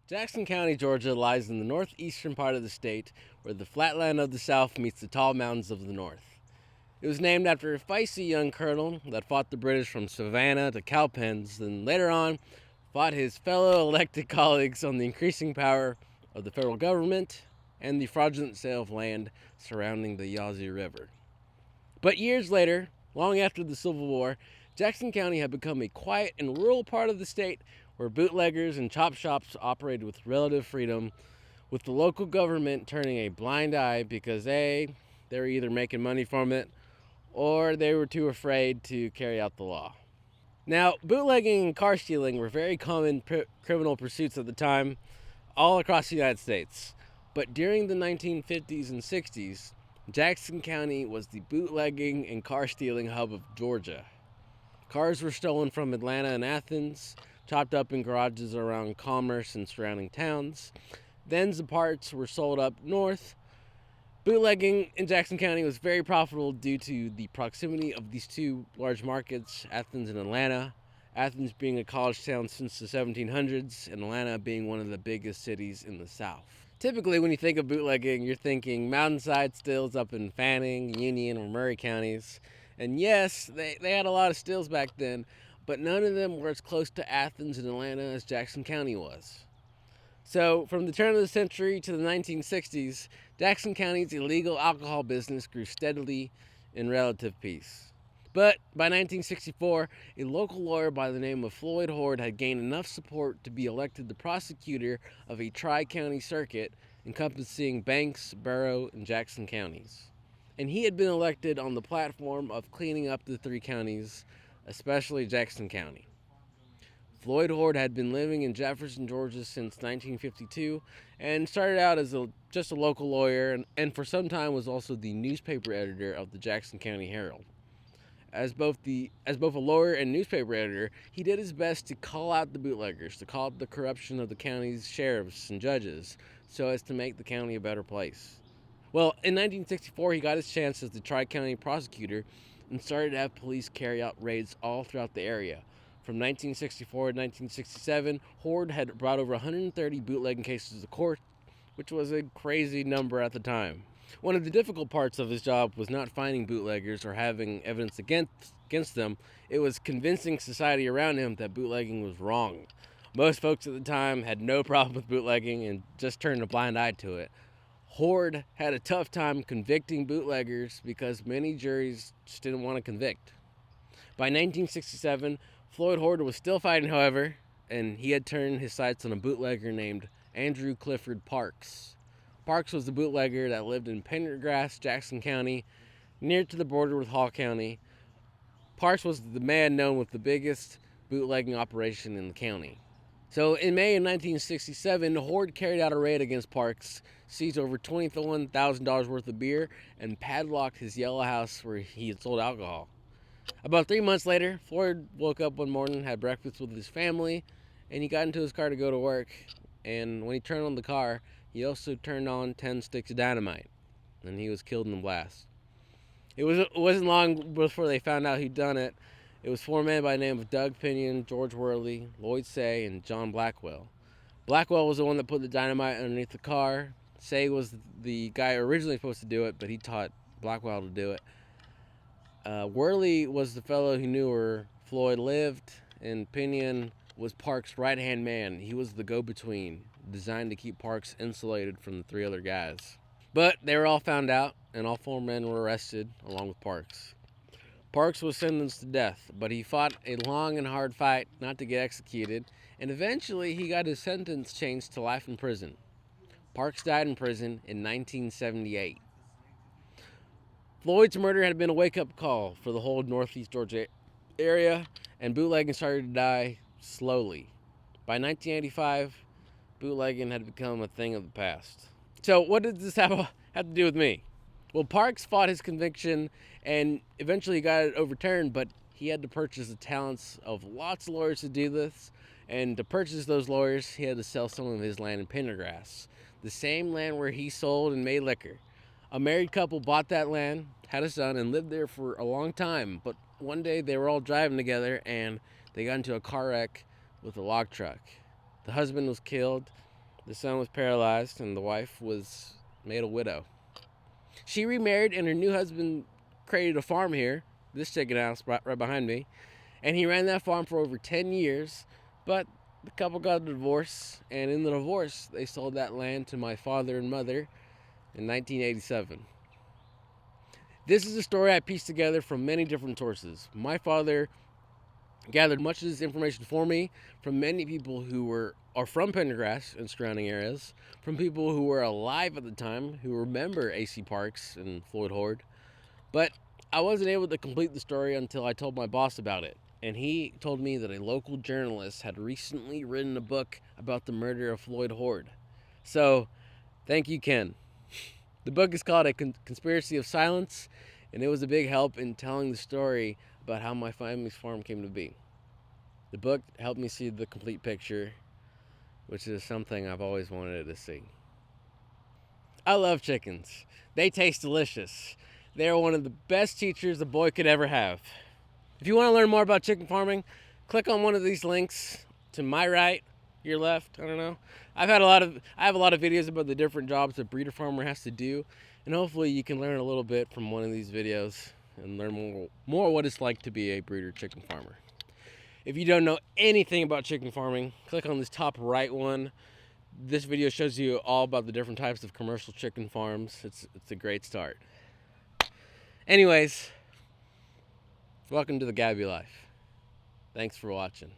Jackson County, Georgia lies in the northeastern part of the state where the flatland of the south meets the tall mountains of the north. It was named after a feisty young colonel that fought the British from Savannah to Cowpens, then later on fought his fellow elected colleagues on the increasing power of the federal government and the fraudulent sale of land surrounding the Yazoo River. But years later, long after the Civil War, Jackson County had become a quiet and rural part of the state where bootleggers and chop shops operated with relative freedom, with the local government turning a blind eye because A, they were either making money from it or they were too afraid to carry out the law. Now, bootlegging and car stealing were very common criminal pursuits at the time, all across the United States. But during the 1950s and 60s, Jackson County was the bootlegging and car stealing hub of Georgia. Cars were stolen from Atlanta and Athens, chopped up in garages around Commerce and surrounding towns. Then the parts were sold up north. Bootlegging in Jackson County was very profitable due to the proximity of these two large markets, Athens and Atlanta. Athens being a college town since the 1700s, and Atlanta being one of the biggest cities in the South. Typically, when you think of bootlegging, you're thinking mountainside stills up in Fanning, Union, or Murray counties. And yes, they had a lot of stills back then, but none of them were as close to Athens and Atlanta as Jackson County was. So, from the turn of the century to the 1960s, Jackson County's illegal alcohol business grew steadily in relative peace. But by 1964, a local lawyer by the name of Floyd Horde had gained enough support to be elected the prosecutor of a tri-county circuit encompassing Banks, Barrow, and Jackson counties. And he had been elected on the platform of cleaning up the three counties, especially Jackson County. Floyd Horde had been living in Jefferson, Georgia since 1952 and started out as just a local lawyer and for some time was also the newspaper editor of the Jackson County Herald. As both a lawyer and newspaper editor, he did his best to call out the bootleggers, to call out the corruption of the county's sheriffs and judges, so as to make the county a better place. Well, in 1964, he got his chance as the Tri-County prosecutor and started to have police carry out raids all throughout the area. From 1964 to 1967, Horde had brought over 130 bootlegging cases to court, which was a crazy number at the time. One of the difficult parts of his job was not finding bootleggers or having evidence against them. It was convincing society around him that bootlegging was wrong. Most folks at the time had no problem with bootlegging and just turned a blind eye to it. Horde had a tough time convicting bootleggers because many juries just didn't want to convict. By 1967, Floyd Horde was still fighting, however, and he had turned his sights on a bootlegger named Andrew Clifford Parks. Parks was the bootlegger that lived in Pendergrass, Jackson County, near to the border with Hall County. Parks was the man known with the biggest bootlegging operation in the county. So in May of 1967, Horde carried out a raid against Parks, seized over $21,000 worth of beer, and padlocked his yellow house where he had sold alcohol. About 3 months later, Floyd woke up one morning, had breakfast with his family, and he got into his car to go to work. And when he turned on the car, he also turned on 10 sticks of dynamite, and he was killed in the blast. It wasn't long before they found out who'd done it. It was four men by the name of Doug Pinion, George Worley, Lloyd Say, and John Blackwell. Blackwell was the one that put the dynamite underneath the car. Say was the guy originally supposed to do it, but he taught Blackwell to do it. Worley was the fellow who knew where Floyd lived, and Pinion was Parks' right-hand man. He was the go-between, designed to keep Parks insulated from the three other guys. But they were all found out, and all four men were arrested, along with Parks. Parks was sentenced to death, but he fought a long and hard fight not to get executed, and eventually he got his sentence changed to life in prison. Parks died in prison in 1978. Floyd's murder had been a wake-up call for the whole northeast Georgia area, and bootlegging started to die slowly. By 1985, bootlegging had become a thing of the past. So what did this have to do with me? Well, Parks fought his conviction and eventually got it overturned, but he had to purchase the talents of lots of lawyers to do this. And to purchase those lawyers, he had to sell some of his land in Pendergrass, the same land where he sold and made liquor. A married couple bought that land, had a son, and lived there for a long time. But one day they were all driving together and they got into a car wreck with a log truck. The husband was killed The son was paralyzed, and the wife was made a widow. She remarried, and her new husband created a farm here, this chicken house right behind me, and he ran that farm for over 10 years, but the couple got a divorce, and in the divorce, they sold that land to my father and mother in 1987. This is a story I pieced together from many different sources. My father gathered much of this information for me from many people who are from Pendergrass and surrounding areas, from people who were alive at the time, who remember A.C. Parks and Floyd Horde. But I wasn't able to complete the story until I told my boss about it, and he told me that a local journalist had recently written a book about the murder of Floyd Horde. So, thank you, Ken. The book is called A Conspiracy of Silence, and it was a big help in telling the story about how my family's farm came to be. The book helped me see the complete picture, which is something I've always wanted to see. I love chickens. They taste delicious. They are one of the best teachers a boy could ever have. If you want to learn more about chicken farming, click on one of these links to my right, your left, I don't know. I have a lot of videos about the different jobs a breeder farmer has to do, and hopefully you can learn a little bit from one of these videos and learn more what it's like to be a breeder chicken farmer. If you don't know anything about chicken farming, click on this top right one. This video shows you all about the different types of commercial chicken farms. It's a great start. Anyways, welcome to the Gabby Lyfe. Thanks for watching.